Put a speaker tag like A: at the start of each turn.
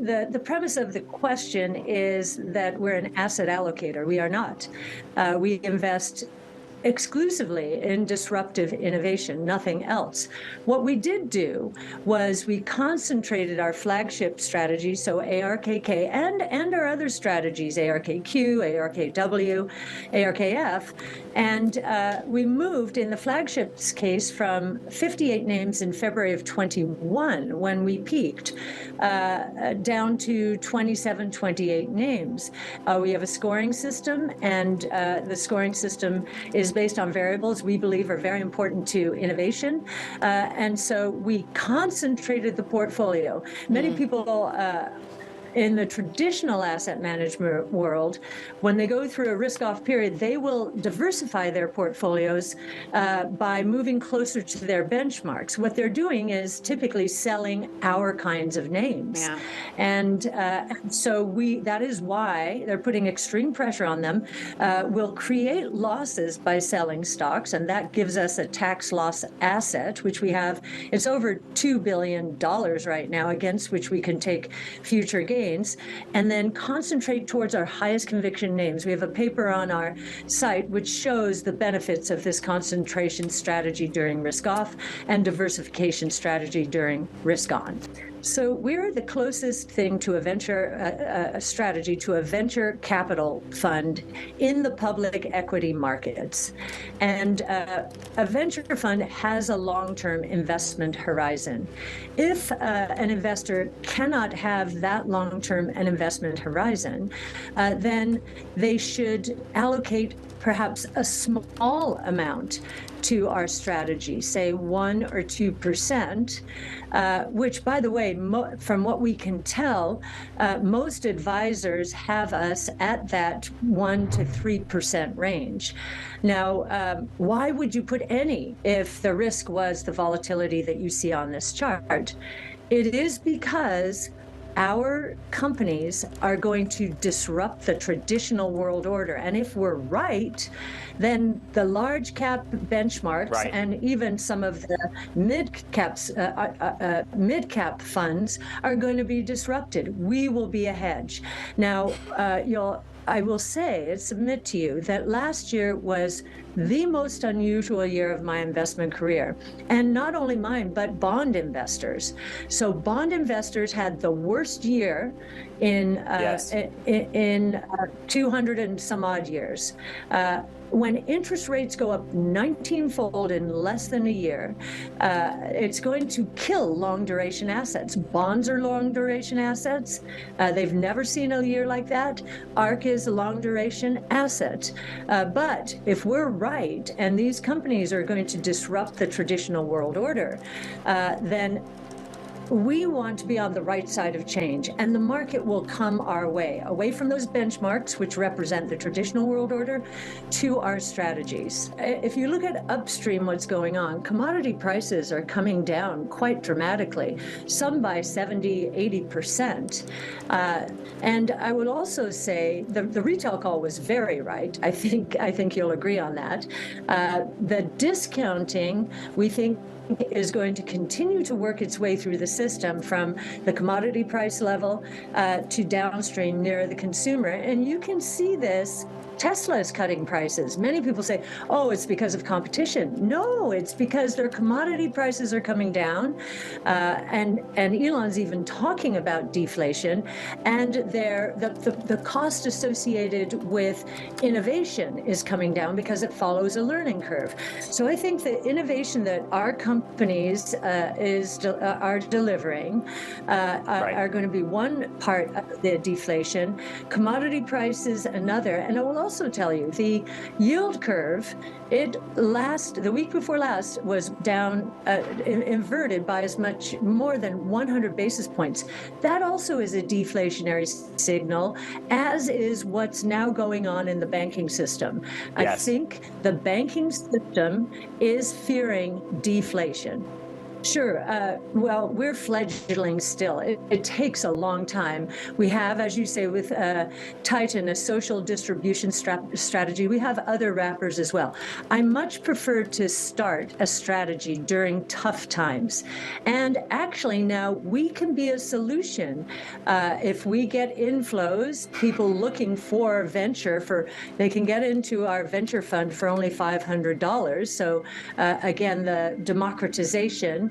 A: the premise of the question is that we're an asset allocator. We are not. We invest exclusively in disruptive innovation, nothing else. What we did do was we concentrated our flagship strategy, so ARKK, and our other strategies, ARKQ, ARKW, ARKF, and we moved in the flagship's case from 58 names in February of 21, when we peaked, down to 27, 28 names. We have a scoring system, and the scoring system is based on variables we believe are very important to innovation. And so we concentrated the portfolio. Many people in the traditional asset management world, when they go through a risk-off period, they will diversify their portfolios by moving closer to their benchmarks. What they're doing is typically selling our kinds of names.
B: Yeah.
A: And so that is why they're putting extreme pressure on them. We'll create losses by selling stocks, and that gives us a tax loss asset, which we have. It's over $2 billion right now, against which we can take future gains, and then concentrate towards our highest conviction names. We have a paper on our site which shows the benefits of this concentration strategy during risk off and diversification strategy during risk on. So we're the closest thing to a venture strategy to a venture capital fund in the public equity markets. And a venture fund has a long-term investment horizon. If an investor cannot have that long-term an investment horizon, then they should allocate perhaps a small amount to our strategy, say 1 or 2%, which, by the way, from what we can tell, most advisors have us at that 1 to 3% range. Now, why would you put any if the risk was the volatility that you see on this chart? It is because our companies are going to disrupt the traditional world order. And if we're right, then the large cap benchmarks and even some of the mid cap funds are going to be disrupted. We will be a hedge. Now, I will say and submit to you that last year was the most unusual year of my investment career. And not only mine, but bond investors. So bond investors had the worst year in 200 and some odd years. When interest rates go up 19-fold in less than a year, it's going to kill long-duration assets. Bonds are long-duration assets. They've never seen a year like that. Ark is a long-duration asset. But if we're right, and these companies are going to disrupt the traditional world order, then we want to be on the right side of change, and the market will come our way, away from those benchmarks, which represent the traditional world order, to our strategies. If you look at upstream what's going on, commodity prices are coming down quite dramatically, some by 70, 80%. And I would also say the retail call was very right. I think you'll agree on that. The discounting, we think, is going to continue to work its way through the system from the commodity price level to downstream near the consumer. And you can see this. Tesla is cutting prices. Many people say, oh, it's because of competition. No, it's because their commodity prices are coming down. And Elon's even talking about deflation. And the cost associated with innovation is coming down because it follows a learning curve. So I think the innovation that our companies are delivering are going to be one part of the deflation. Commodity prices, another. And I will also tell you, the yield curve, the week before last was down, inverted by as much more than 100 basis points. That also is a deflationary signal, as is what's now going on in the banking system. Yes. I think the banking system is fearing deflation. Sure. Well, we're fledgling still. It takes a long time. We have, as you say, with Titan, a social distribution strategy. We have other wrappers as well. I much prefer to start a strategy during tough times. And actually, now we can be a solution. If we get inflows, people looking for venture, they can get into our venture fund for only $500. So again, the democratization